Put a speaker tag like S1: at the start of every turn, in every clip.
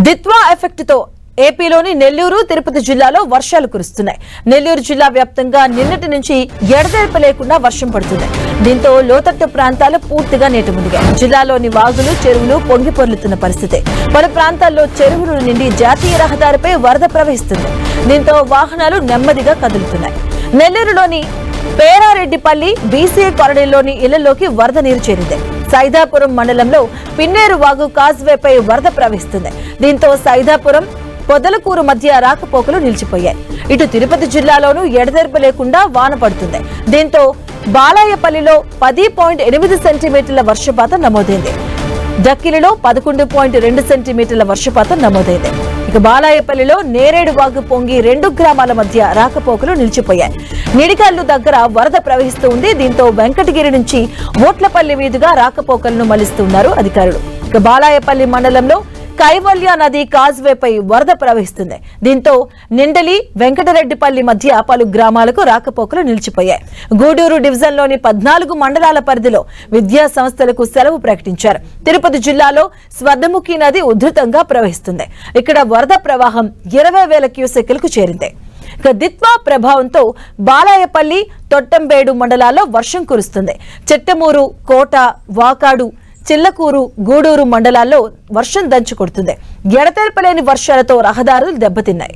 S1: Ditwah effect తో ఏపీలోని నెల్లూరు తిరుపతి జిల్లాలో వర్షాలు కురుస్తున్నాయి. నెల్లూరు జిల్లా వ్యాప్తంగా నిన్నటి నుంచి ఎడతెరిపి లేకుండా వర్షం పడుతుంది. దీంతో లోతట్టు ప్రాంతాలు పూర్తిగా నీట మునిగాయి. జిల్లాలోని వాగులు చెరువులు పొంగి పొర్లుతున్న పరిస్థితి. పలు ప్రాంతాల్లో చెరువుల నుండి జాతీయ రహదారిపై వరద ప్రవహిస్తుంది. దీంతో వాహనాలు నెమ్మదిగా కదులుతున్నాయి. నెల్లూరులోని పేరారెడ్డిపల్లి బీసీ కాలనీలోని ఇళ్లలోకి వరద నీరు చేరింది. సైదాపురం మండలంలో పిన్నేరు వాగు కాజ్వేపై వరద ప్రవహిస్తుంది. దీంతో సైదాపురం పొదలకూరు మధ్య రాకపోకలు నిలిచిపోయాయి. ఇటు తిరుపతి జిల్లాలోనూ ఎడతెరిపి లేకుండా వాన పడుతుంది. దీంతో బాలాయపల్లిలో 10.8 సెంటీమీటర్ల వర్షపాతం నమోదైంది. దక్కిలిలో 11.2 సెంటీమీటర్ల వర్షపాతం నమోదైంది. ఇక బాలాయపల్లిలో నేరేడు వాగు పొంగి 2 గ్రామాల మధ్య రాకపోకలు నిలిచిపోయాయి. నిడికల్లు దగ్గర వరద ప్రవహిస్తూ ఉంది. దీంతో వెంకటగిరి నుంచి ఓట్లపల్లి మీదుగా రాకపోకలను మళ్లిస్తున్నారు అధికారులు. ఇక బాలాయపల్లి మండలంలో కైవల్య నది కాజ్వేపై వరద ప్రవహిస్తుంది. దీంతో నిండలి వెంకటరెడ్డిపల్లి మధ్య పలు గ్రామాలకు రాకపోకలు నిలిచిపోయాయి. గూడూరు డివిజన్లోని 14 మండలాల పరిధిలో విద్యా సంస్థలకు సెలవు ప్రకటించారు. తిరుపతి జిల్లాలో స్వర్ణముఖి నది ఉధృతంగా ప్రవహిస్తుంది. ఇక్కడ వరద ప్రవాహం 20,000 క్యూసెక్కులకు చేరింది. ఇక దిత్వా ప్రభావంతో బాలాయపల్లి తొట్టంబేడు మండలాల్లో వర్షం కురుస్తుంది. చెట్టమూరు కోట వాకాడు చిల్లకూరు గూడూరు మండలాల్లో వర్షం దంచుకొడుతుంది. ఎడతెరపలేని వర్షాలతో రహదారులు దెబ్బతిన్నాయి.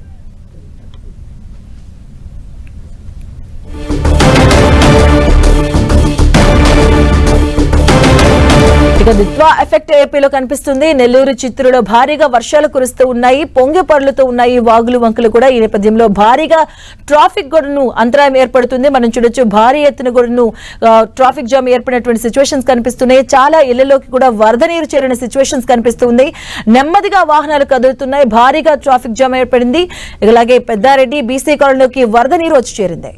S1: ఇక దిత్వా ఎఫెక్ట్ ఏపీలో కనిపిస్తుంది. నెల్లూరు చిత్తూరులో భారీగా వర్షాలు కురుస్తూ ఉన్నాయి. పొంగి పొర్లుతూ ఉన్నాయి వాగులు వంకలు కూడా. ఈ నేపథ్యంలో భారీగా ట్రాఫిక్ గొడవను అంతరాయం ఏర్పడుతుంది. మనం చూడొచ్చు భారీ ఎత్తున గొడవను ట్రాఫిక్ జామ్ ఏర్పడినటువంటి సిచ్యువేషన్స్ కనిపిస్తున్నాయి. చాలా ఇళ్లలోకి కూడా వరద నీరు చేరిన సిచ్యువేషన్స్ కనిపిస్తుంది. నెమ్మదిగా వాహనాలు కదులుతున్నాయి. భారీగా ట్రాఫిక్ జామ్ ఏర్పడింది. అలాగే పెద్దారెడ్డి బీసీ కాలనీలోకి వరద నీరు వచ్చి చేరింది.